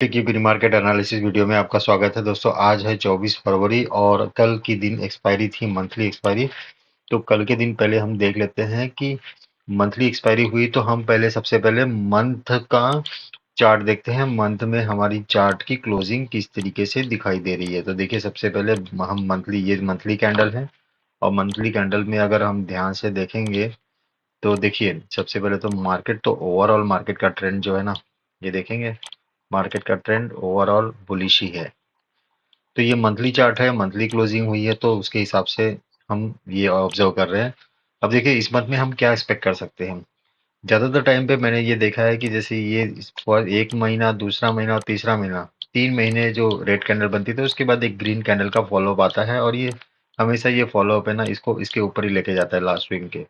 की pre market analysis video में आपका स्वागत है दोस्तों। आज है 24 फरवरी और कल की दिन एक्सपायरी थी, मंथली एक्सपायरी। तो कल के दिन पहले हम देख लेते हैं कि मंथली एक्सपायरी हुई तो हम पहले सबसे पहले मंथ का चार्ट देखते हैं। मंथ में हमारी चार्ट की क्लोजिंग किस तरीके से दिखाई दे रही है। तो देखिए, सबसे पहले हम मंथली, ये मंथली कैंडल है और मंथली कैंडल में अगर हम ध्यान से देखेंगे तो देखिए, सबसे पहले तो मार्केट, तो ओवरऑल मार्केट का ट्रेंड जो है ना, ये देखेंगे, मार्केट का ट्रेंड ओवरऑल बुलिश ही है। तो ये मंथली चार्ट है, मंथली क्लोजिंग हुई है तो उसके हिसाब से हम ये ऑब्जर्व कर रहे हैं। अब देखिए, इस मंथ में हम क्या एक्सपेक्ट कर सकते हैं। ज्यादातर टाइम पे मैंने ये देखा है कि जैसे ये फॉर एक महीना, दूसरा महीना और तीसरा महीना, 3 महीने जो रेड कैंडल बनती थी उसके बाद एक ग्रीन कैंडल का फॉलोअप आता है और ये हमेशा ये फॉलोअप है ना, इसको इसके ऊपर ही लेके जाता है लास्ट वीक के।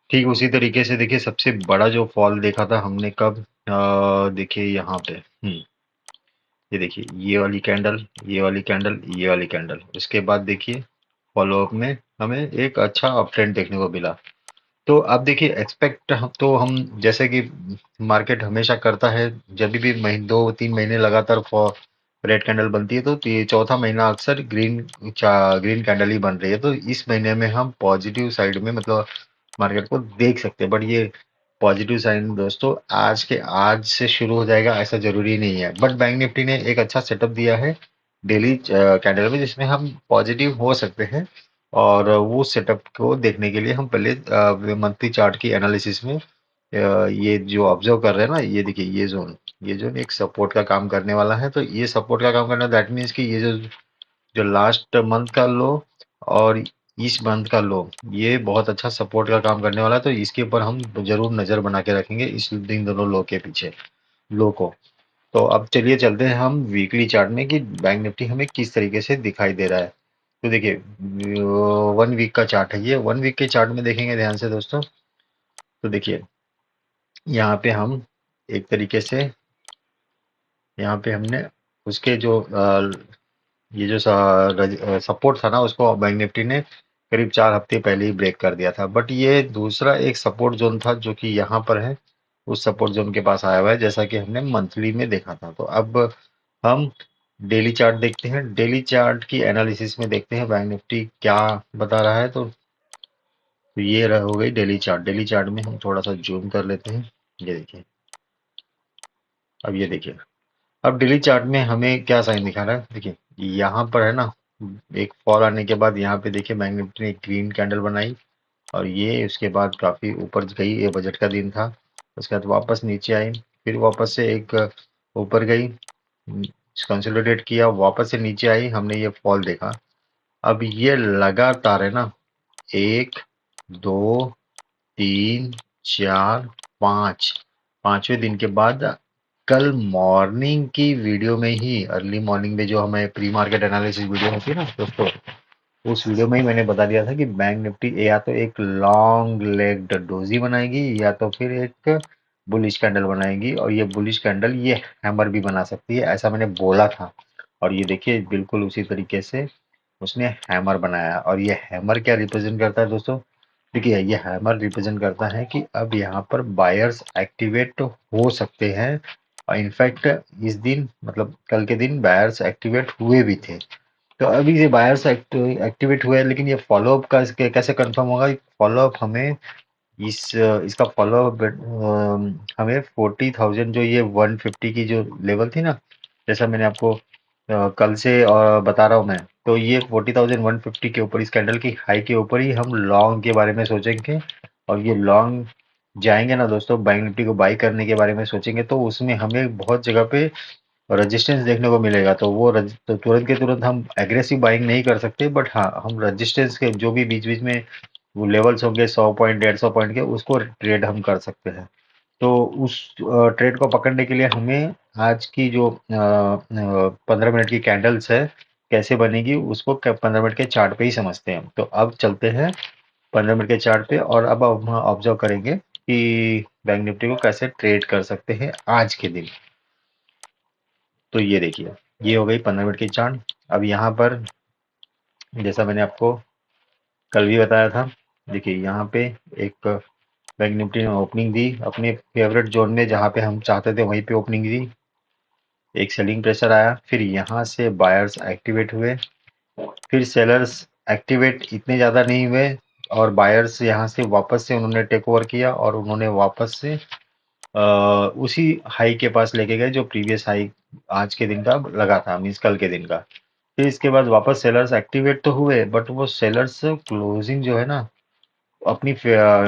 ठीक उसी तरीके से देखिए, सबसे बड़ा जो फॉल देखा था हमने कब, देखिए यहाँ पे, ये देखिए, ये वाली कैंडल, ये वाली कैंडल, ये वाली कैंडल, उसके बाद देखिए फॉलोअप में हमें एक अच्छा अप ट्रेंड देखने को मिला। तो अब देखिए, एक्सपेक्ट तो हम, जैसे कि मार्केट हमेशा करता है, जब भी महीने, 2-3 महीने लगातार रेड कैंडल बनती है तो ये चौथा महीना अक्सर ग्रीन कैंडल ही बन रही है। तो इस महीने में हम पॉजिटिव साइड में, मतलब मार्केट को देख सकते हैं। बट ये पॉजिटिव साइन दोस्तों आज से शुरू हो जाएगा ऐसा जरूरी नहीं है। बट बैंक निफ्टी ने एक अच्छा सेटअप दिया है डेली कैंडल में, जिसमें हम पॉजिटिव हो सकते हैं। और वो सेटअप को देखने के लिए हम पहले मंथली चार्ट की एनालिसिस में ये जो ऑब्जर्व कर रहे हैं ना, ये देखिए, ये जोन एक सपोर्ट का काम करने वाला है। तो ये सपोर्ट का काम करना, दैट मीन्स कि ये जो जो लास्ट मंथ का लो और इस मंथ का लो, ये बहुत अच्छा सपोर्ट का काम करने वाला है। तो इसके ऊपर हम जरूर नजर बना के रखेंगे, इन दोनों लो के पीछे, लो को। तो अब चलिए चलते हैं हम वीकली चार्ट में कि बैंक निफ्टी हमें किस तरीके से दिखाई दे रहा है। तो देखिए, 1 वीक का चार्ट है ये। 1 वीक के चार्ट में देखेंगे ध्यान से दोस्तों, तो देखिए, यहाँ पे हम एक तरीके से, यहाँ पे हमने उसके जो ये जो सपोर्ट था ना, उसको बैंक निफ्टी ने करीब 4 हफ्ते पहले ही ब्रेक कर दिया था। बट ये दूसरा एक सपोर्ट जोन था जो कि यहाँ पर है, उस सपोर्ट जोन के पास आया हुआ है, जैसा कि हमने मंथली में देखा था। तो अब हम डेली चार्ट देखते हैं। डेली चार्ट की एनालिसिस में देखते हैं बैंक निफ्टी क्या बता रहा है। तो ये हो गई डेली चार्ट। डेली चार्ट में हम थोड़ा सा जूम कर लेते हैं। ये देखिए, अब ये देखिए, अब डेली चार्ट में हमें क्या साइन दिखा रहा है। देखिए, यहाँ पर है ना, एक फॉल आने के बाद यहाँ पे देखिए बैंक निफ्टी ने एक ग्रीन कैंडल बनाई और ये उसके बाद काफी ऊपर गई। ये बजट का दिन था। उसके बाद वापस नीचे आई, फिर वापस से एक ऊपर गई, कंसोलिडेट किया, वापस से नीचे आई, हमने ये फॉल देखा। अब ये लगातार है ना, 1, 2, 3, 4, 5, पांचवें दिन के बाद कल मॉर्निंग की वीडियो में ही, अर्ली मॉर्निंग में जो हमें प्री मार्केट एनालिसिस वीडियो होती है ना दोस्तों, उस वीडियो में ही मैंने बता दिया था कि बैंक निफ्टी या तो एक लॉन्ग लेग्ड डोजी बनाएगी या तो फिर एक बुलिश कैंडल बनाएगी। और ये बुलिश कैंडल ये हैमर भी बना सकती है, ऐसा मैंने बोला था। और ये देखिए, बिल्कुल उसी तरीके से उसने हैमर बनाया। और ये हैमर क्या रिप्रेजेंट करता है दोस्तों। देखिए, ये हैमर रिप्रेजेंट करता है कि अब यहाँ पर बायर्स एक्टिवेट हो सकते हैं। और इनफैक्ट इस दिन, मतलब कल के दिन, बायर्स एक्टिवेट हुए भी थे। तो अभी ये बायर्स एक्टिवेट हुए हैं, लेकिन ये फॉलोअप का कैसे कंफर्म होगा। फॉलोअप हमें इसका फॉलोअप हमें 40,000, जो ये 150 की जो लेवल थी ना, जैसा मैंने आपको कल से बता रहा हूँ मैं। तो ये 40,150 के ऊपर, इस कैंडल की हाई के ऊपर ही हम लॉन्ग के बारे में सोचेंगे। और ये लॉन्ग जाएंगे ना दोस्तों, बैंक निफ्टी को बाई करने के बारे में सोचेंगे, तो उसमें हमें बहुत जगह पे रेजिस्टेंस देखने को मिलेगा। तो तो तुरंत के तुरंत हम एग्रेसिव बाइंग नहीं कर सकते, बट हाँ, हम रेजिस्टेंस के जो भी बीच बीच में वो लेवल्स होंगे, 100 पॉइंट, 150 पॉइंट के, उसको ट्रेड हम कर सकते हैं। तो उस ट्रेड को पकड़ने के लिए हमें आज की जो 15 मिनट की कैंडल्स है, कैसे बनेगी उसको 15 मिनट के चार्ट पे ही समझते हैं। तो अब चलते हैं 15 मिनट के चार्ट पे, और अब हम ऑब्जर्व करेंगे कि बैंक निफ्टी को कैसे ट्रेड कर सकते हैं आज के दिन। तो ये देखिए, ये हो गई 15 मिनट की चार्ट। अब यहाँ पर, जैसा मैंने आपको कल भी बताया था, देखिए यहाँ पे एक बैंक निफ्टी ने ओपनिंग दी अपने फेवरेट जोन में, जहाँ पे हम चाहते थे वहीं पे ओपनिंग दी। एक सेलिंग प्रेशर आया, फिर यहाँ से बायर्स एक्टिवेट हुए, फिर सेलर्स एक्टिवेट इतने ज़्यादा नहीं हुए और बायर्स यहाँ से वापस से उन्होंने टेक ओवर किया और उन्होंने वापस से उसी हाई के पास लेके गए जो प्रीवियस हाई आज के दिन का लगा था, मीन्स कल के दिन का। फिर इसके बाद वापस सेलर्स एक्टिवेट तो हुए, बट वो सेलर्स क्लोजिंग जो है ना अपनी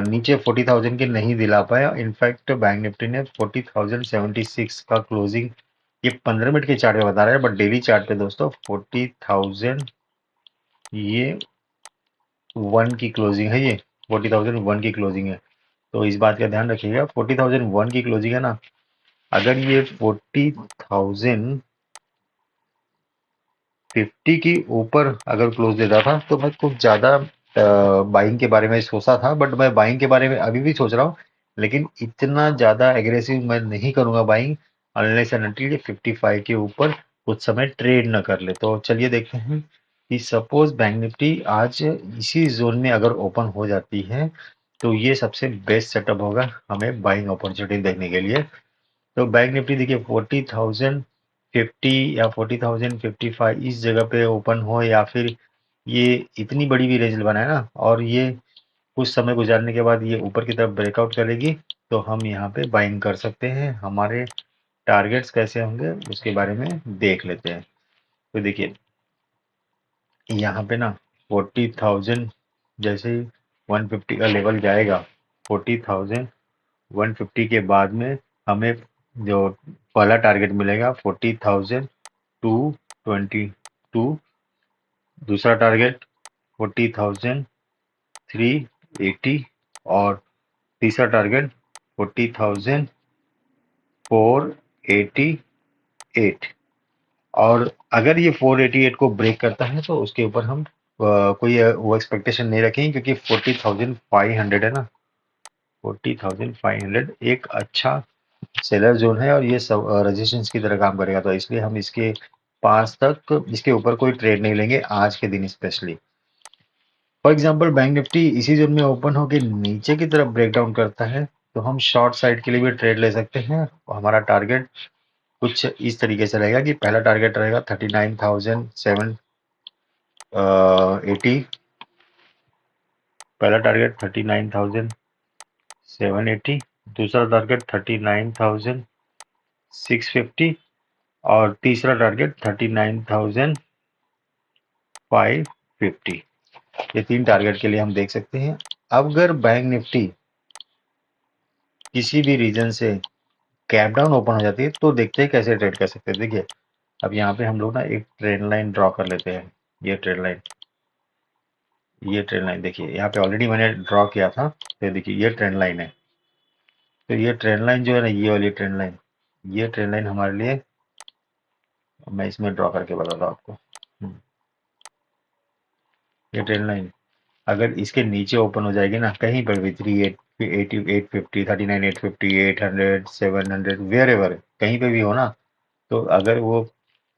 नीचे 40,000 के नहीं दिला पाया। इनफैक्ट बैंक निफ्टी ने 40,076 का क्लोजिंग ये 15 मिनट के चार्ट में बता रहा है, बट डेली चार्ट पे दोस्तों 40,000 ये 1 की क्लोजिंग है, ये 40,001 की क्लोजिंग है। तो इस बात का ध्यान रखिएगा, 40,001 की क्लोजिंग है ना, अगर ये 40,050 की ऊपर अगर क्लोज देता था तो मैं कुछ ज़्यादा बाइंग के बारे में सोचा था, बट मैं बाइंग के बारे में अभी भी सोच रहा हूँ, लेकिन इतना ज़्यादा एग्रेसिव मैं नहीं करूँगा बाइंग अनलेस एंड अनटिल ये 55 के ऊपर कुछ समय ट्रेड न कर ले। तो चलिए देखते हैं कि सपोज बैंक निफ्टी आज इसी जोन में अगर ओपन हो जाती है तो ये सबसे बेस्ट सेटअप होगा हमें बाइंग अपॉर्चुनिटी देखने के लिए। तो बैंक निफ्टी देखिए 40,050 या 40,055 इस जगह पे ओपन हो, या फिर ये इतनी बड़ी भी रेंज बनाए ना और ये कुछ समय गुजारने के बाद ये ऊपर की तरफ ब्रेकआउट करेगी तो हम यहाँ पे बाइंग कर सकते हैं। हमारे टारगेट्स कैसे होंगे उसके बारे में देख लेते हैं। तो देखिए यहाँ पे ना 40,000 जैसे ही 150 का लेवल जाएगा, 40,150 के बाद में हमें जो पहला टारगेट मिलेगा 40,222, दूसरा टारगेट 40,380 और तीसरा टारगेट 40,488। और अगर ये 488 को ब्रेक करता है तो उसके ऊपर हम कोई वो एक्सपेक्टेशन नहीं रखेंगे, क्योंकि 40,500 है ना, 40,500 एक अच्छा सेलर जोन है और ये सब रेजिस्टेंस की तरह काम करेगा। तो इसलिए हम इसके पास तक इसके ऊपर कोई ट्रेड नहीं लेंगे आज के दिन specially. For example bank Nifty इसी जोन में ओपन होकर नीचे की तरफ ब्रेकडाउन करता है तो हम शॉर्ट साइड के लिए भी ट्रेड ले सकते हैं। हमारा टारगेट कुछ इस तरीके से रहेगा कि पहला टारगेट रहेगा 39,780, पहला टारगेट 39,780, दूसरा टारगेट 39,650 और तीसरा टारगेट 39,550। ये 3 टारगेट के लिए हम देख सकते हैं। अब अगर बैंक निफ्टी किसी भी रीजन से कैप डाउन ओपन हो जाती है तो देखते हैं कैसे ट्रेड कर सकते हैं। देखिए अब यहाँ पे हम लोग ना एक ट्रेंड लाइन ड्रॉ कर लेते हैं। ये ट्रेंड लाइन देखिए यहाँ पे ऑलरेडी मैंने ड्रॉ किया था। तो देखिए ये ट्रेंड लाइन है। तो ये ट्रेंड लाइन जो है ना, ये वाली ट्रेंड लाइन, ये ट्रेंड लाइन हमारे लिए, मैं इसमें ड्रॉ करके बताता हूँ आपको। ये ट्रेंड लाइन अगर इसके नीचे ओपन हो जाएगी ना कहीं पर भी 38,850, 39,850, 800, 700 वेयर एवर कहीं पे भी हो ना, तो अगर वो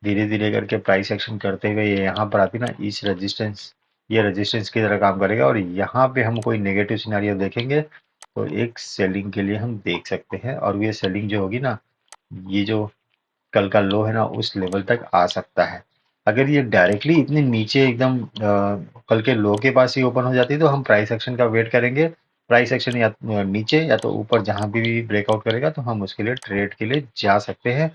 धीरे धीरे करके प्राइस एक्शन करते हुए ये यहाँ पर आती ना, इस रेजिस्टेंस, ये रेजिस्टेंस की तरह काम करेगा और यहाँ पे हम कोई नेगेटिव सिनेरियो देखेंगे तो एक सेलिंग के लिए हम देख सकते हैं। और ये सेलिंग जो होगी ना, ये जो कल का लो है ना उस लेवल तक आ सकता है। अगर ये डायरेक्टली इतने नीचे एकदम कल के लो के पास ही ओपन हो जाती है तो हम प्राइस एक्शन का वेट करेंगे। प्राइस एक्शन या नीचे या तो ऊपर जहां भी ब्रेकआउट करेगा तो हम उसके लिए ट्रेड के लिए जा सकते हैं।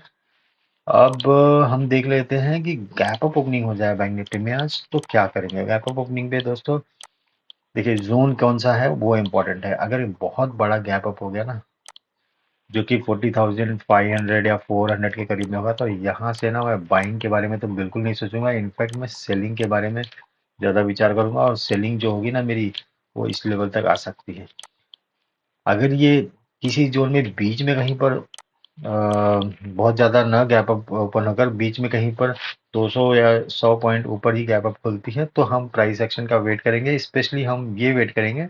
अब हम देख लेते हैं कि गैप अप ओपनिंग हो जाए बैंक निफ्टी में आज तो क्या करेंगे। गैप अप ओपनिंग पे दोस्तों देखिए जोन कौन सा है वो इम्पोर्टेंट है। अगर बहुत बड़ा गैप अप हो गया ना जो कि 40,500 या 400 के करीब में होगा तो यहाँ से ना मैं बाइंग के बारे में तो बिल्कुल नहीं सोचूंगा। इनफैक्ट मैं सेलिंग के बारे में ज़्यादा विचार करूंगा और सेलिंग जो होगी ना मेरी वो इस लेवल तक आ सकती है। अगर ये किसी जोन में बीच में कहीं पर बहुत ज़्यादा ना गैप अप ओपन होकर बीच में कहीं पर 200 या 100 पॉइंट ऊपर ही गैप अप खुलती है तो हम प्राइस एक्शन का वेट करेंगे। स्पेशली हम ये वेट करेंगे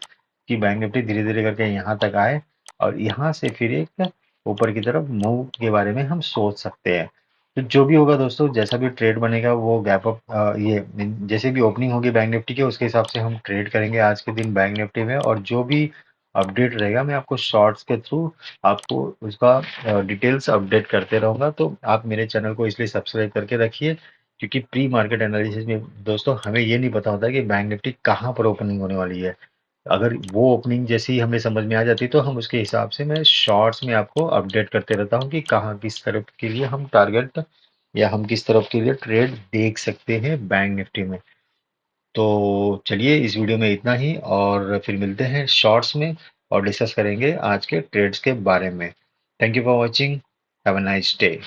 कि बैंक निफ्टी धीरे धीरे करके यहाँ तक आए और यहाँ से फिर एक ऊपर की तरफ मूव के बारे में हम सोच सकते हैं। तो जो भी होगा दोस्तों, जैसा भी ट्रेड बनेगा वो गैप अप ये जैसे भी ओपनिंग होगी बैंक निफ्टी के उसके हिसाब से हम ट्रेड करेंगे आज के दिन बैंक निफ्टी में। और जो भी अपडेट रहेगा, मैं आपको शॉर्ट्स के थ्रू आपको उसका डिटेल्स अपडेट करते रहूँगा। तो आप मेरे चैनल को इसलिए सब्सक्राइब करके रखिए, क्योंकि प्री मार्केट एनालिसिस में दोस्तों हमें ये नहीं पता होता कि बैंक निफ्टी कहाँ पर ओपनिंग होने वाली है। अगर वो ओपनिंग जैसी ही हमें समझ में आ जाती तो हम उसके हिसाब से मैं शॉर्ट्स में आपको अपडेट करते रहता हूँ कि कहाँ किस तरफ के लिए हम टारगेट या हम किस तरफ के लिए ट्रेड देख सकते हैं बैंक निफ्टी में। तो चलिए इस वीडियो में इतना ही, और फिर मिलते हैं शॉर्ट्स में और डिस्कस करेंगे आज के ट्रेड्स के बारे में। Thank you for watching. Have a nice day.